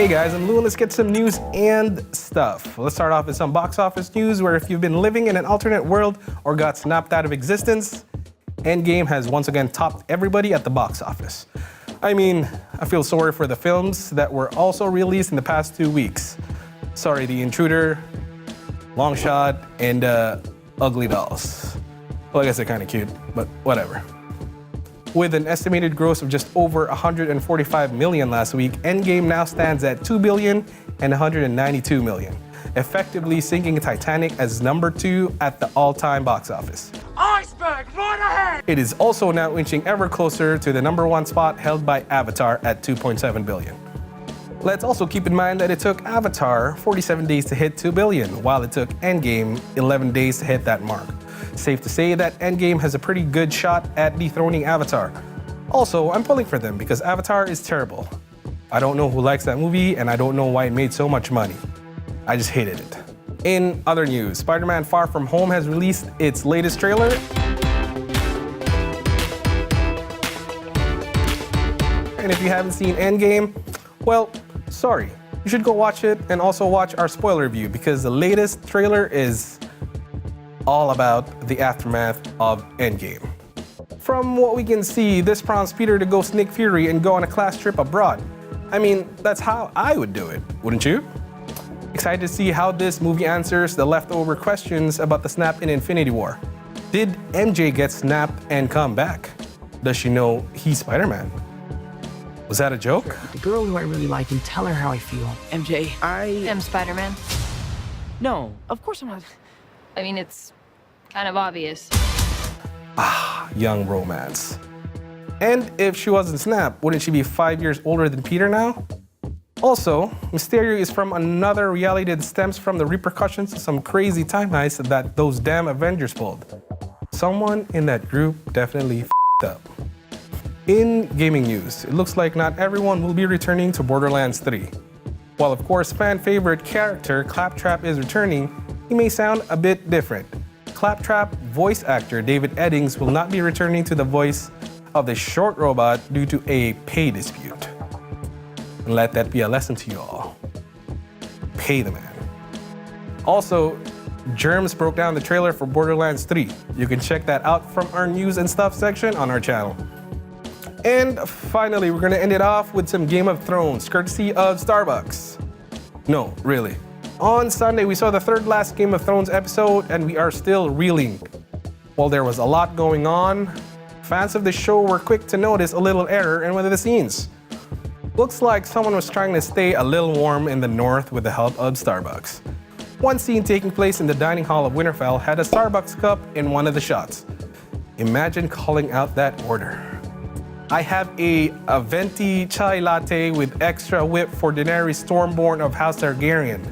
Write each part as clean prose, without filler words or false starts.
Hey guys, I'm Lou and let's get some news and stuff. Let's start off with some box office news where if you've been living in an alternate world or got snapped out of existence, Endgame has once again topped everybody at the box office. I mean, I feel sorry for the films that were also released in the past 2 weeks. Sorry, The Intruder, Long Shot, and Ugly Dolls. Well, I guess they're kind of cute, but whatever. With an estimated gross of just over 145 million last week, Endgame now stands at 2 billion and 192 million, effectively sinking Titanic as number 2 at the all-time box office. Iceberg, right ahead! It is also now inching ever closer to the number 1 spot held by Avatar at 2.7 billion. Let's also keep in mind that it took Avatar 47 days to hit 2 billion, while it took Endgame 11 days to hit that mark. Safe to say that Endgame has a pretty good shot at dethroning Avatar. Also, I'm pulling for them because Avatar is terrible. I don't know who likes that movie and I don't know why it made so much money. I just hated it. In other news, Spider-Man Far From Home has released its latest trailer. And if you haven't seen Endgame, well, sorry. You should go watch it and also watch our spoiler review because the latest trailer is all about the aftermath of Endgame. From what we can see, this prompts Peter to go Nick Fury and go on a class trip abroad. I mean, that's how I would do it, wouldn't you? Excited to see how this movie answers the leftover questions about the snap in Infinity War. Did MJ get snapped and come back? Does she know he's Spider-Man? Was that a joke? The girl who I really like and tell her how I feel. MJ, I am Spider-Man. No, of course I'm not. I mean, it's kind of obvious. Young romance. And if she wasn't snapped, wouldn't she be 5 years older than Peter now? Also, Mysterio is from another reality that stems from the repercussions of some crazy time heist that those damn Avengers pulled. Someone in that group definitely f***ed up. In gaming news, it looks like not everyone will be returning to Borderlands 3. While of course fan favorite character Claptrap is returning, he may sound a bit different. Claptrap voice actor David Eddings will not be returning to the voice of the short robot due to a pay dispute. And let that be a lesson to you all. Pay the man. Also, Germs broke down the trailer for Borderlands 3. You can check that out from our news and stuff section on our channel. And finally, we're gonna end it off with some Game of Thrones, courtesy of Starbucks. No, really. On Sunday, we saw the third last Game of Thrones episode, and we are still reeling. While there was a lot going on, fans of the show were quick to notice a little error in one of the scenes. Looks like someone was trying to stay a little warm in the north with the help of Starbucks. One scene taking place in the dining hall of Winterfell had a Starbucks cup in one of the shots. Imagine calling out that order. I have a venti chai latte with extra whip for Daenerys Stormborn of House Targaryen.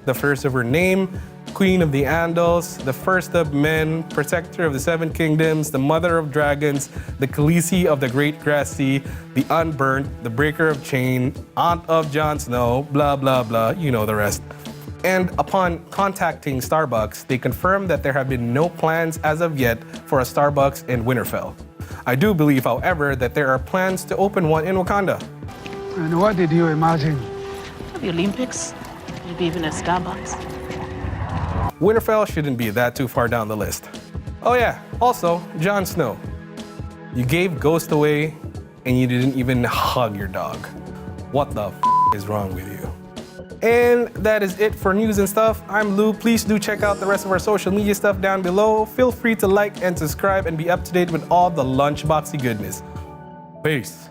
The first of her name, Queen of the Andals, the first of men, protector of the Seven Kingdoms, the mother of dragons, the Khaleesi of the Great Grass Sea, the Unburnt, the Breaker of Chain, aunt of Jon Snow, blah, blah, blah, you know the rest. And upon contacting Starbucks, they confirmed that there have been no plans as of yet for a Starbucks in Winterfell. I do believe, however, that there are plans to open one in Wakanda. And what did you imagine? The Olympics? Maybe even a Starbucks? Winterfell shouldn't be that too far down the list. Oh yeah, also, Jon Snow. You gave Ghost away and you didn't even hug your dog. What the is wrong with you? And that is it for news and stuff. I'm Lou. Please do check out the rest of our social media stuff down below. Feel free to like and subscribe and be up to date with all the Lunchboxy goodness. Peace.